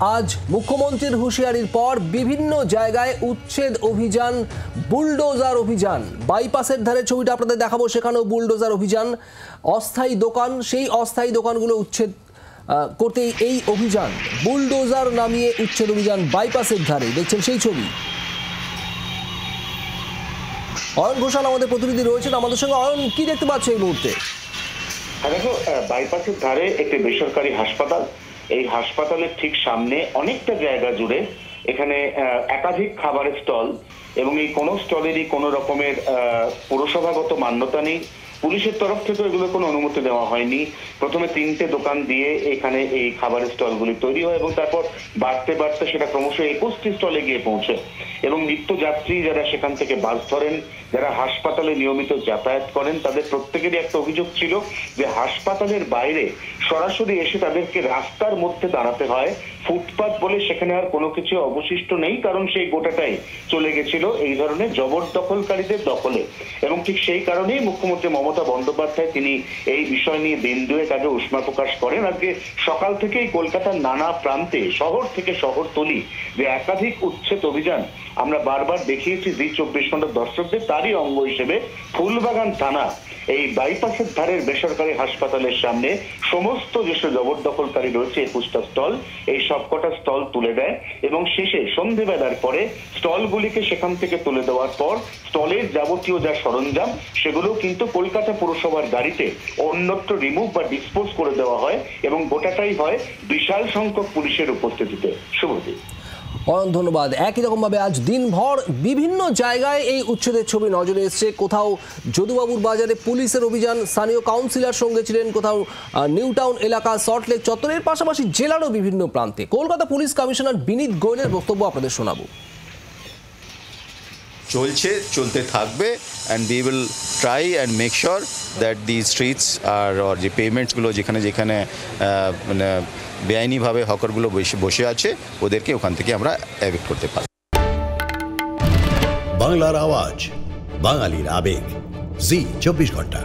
আজ মুখ্যমন্ত্রীর হুঁশিয়ারির পর বিভিন্ন জায়গায় উচ্ছেদ অভিযান, বুলডোজার অভিযান। বাইপাসের ধারে ছবিটা আপনাদের দেখাবো, সেখানেও বুলডোজার অভিযান। অস্থায়ী দোকান, সেই অস্থায়ী দোকানগুলো উচ্ছেদ করতেই এই অভিযান। বুলডোজার নামিয়ে উচ্ছেদ অভিযান বাইপাসের ধারে, দেখছেন সেই ছবি। অয়ন ঘোষাল আমাদের প্রতিনিধি রয়েছেন আমাদের সঙ্গে। অয়ন, কি দেখতে পাচ্ছ এই মুহূর্তে? দেখো, বাইপাসের ধারে একটি বেসরকারি হাসপাতাল। এই হাসপাতালের ঠিক সামনে অনেকটা জায়গা জুড়ে এখানে একাধিক খাবারের স্টল, এবং এই কোনো স্টলেরই কোনো রকমের পৌরসভাগত মান্যতা নেই। পুলিশের তরফ থেকে এগুলো কোনো অনুমতি দেওয়া হয়নি। প্রথমে 3টে দোকান দিয়ে এখানে এই খাবারের স্টলগুলি তৈরি হয়, এবং তারপর বাড়তে বাড়তে সেটা ক্রমশ 21টি স্টলে গিয়ে পৌঁছে। এবং নিত্যযাত্রী যারা সেখান থেকে বাস ধরেন, যারা হাসপাতালে নিয়মিত যাতায়াত করেন, তাদের প্রত্যেকেরই একটা অভিযোগ ছিল যে হাসপাতালের বাইরে সরাসরি এসে তাদেরকে রাস্তার মধ্যে দাঁড়াতে হয়। ফুটপাত বলে সেখানে আর কোনো কিছু অবশিষ্ট নেই, কারণ সেই গোটাটাই চলে গেছিল এই ধরনের জবরদখলকারীদের দখলে। এবং ঠিক সেই কারণেই মুখ্যমন্ত্রী মমতা বন্দ্যোপাধ্যায় তিনি এই বিষয় নিয়ে দিন দুয়েক আগে উষ্মা প্রকাশ করেন। আজকে সকাল থেকেই কলকাতার নানা প্রান্তে, শহর থেকে শহরতলি, যে একাধিক উচ্ছেদ অভিযান আমরা বারবার দেখিয়েছি জি 24 ঘন্টার দর্শকদের, তারই অঙ্গ হিসেবে ফুলবাগান থানা এই বাইপাসের ধারের বেসরকারি হাসপাতালের সামনে সমস্ত যেসব জবরদখলকারী রয়েছে 21টা স্টল, এই সবকটা স্টল তুলে দেয়। এবং শেষে সন্ধ্যেবেলার পরে স্টলগুলিকে সেখান থেকে তুলে দেওয়ার পর স্টলের যাবতীয় যা সরঞ্জাম সেগুলো কিন্তু কলকাতা পুরসভার গাড়িতে অন্যত্র রিমুভ বা ডিসপোজ করে দেওয়া হয়, এবং গোটাটাই হয় বিশাল সংখ্যক পুলিশের উপস্থিতিতে। শুভদীপ। অয়ন, ধন্যবাদ। একই রকমভাবে আজ দিনভর বিভিন্ন জায়গায় এই উচ্ছেদের ছবি নজরে এসছে। কোথাও যদুবাবুর বাজারে পুলিশের অভিযান, স্থানীয় কাউন্সিলর সঙ্গে ছিলেন, কোথাও নিউ টাউন এলাকা, সল্টলেক চত্বরের পাশাপাশি জেলারও বিভিন্ন প্রান্তে। কলকাতা পুলিশ কমিশনার বিনীত গোয়েলের বক্তব্য আপনাদের শোনাবো। চলতে থাকবে, and we will try and make sure that the streets আর যে পেমেন্টসগুলো যেখানে যেখানে মানে বেআইনিভাবে হকারগুলো বসে আছে, ওদেরকে ওখান থেকে আমরা এভিক্ট করতে পারি। বাংলার আওয়াজ, বাঙালির আবেগ, জি 24 ঘন্টা।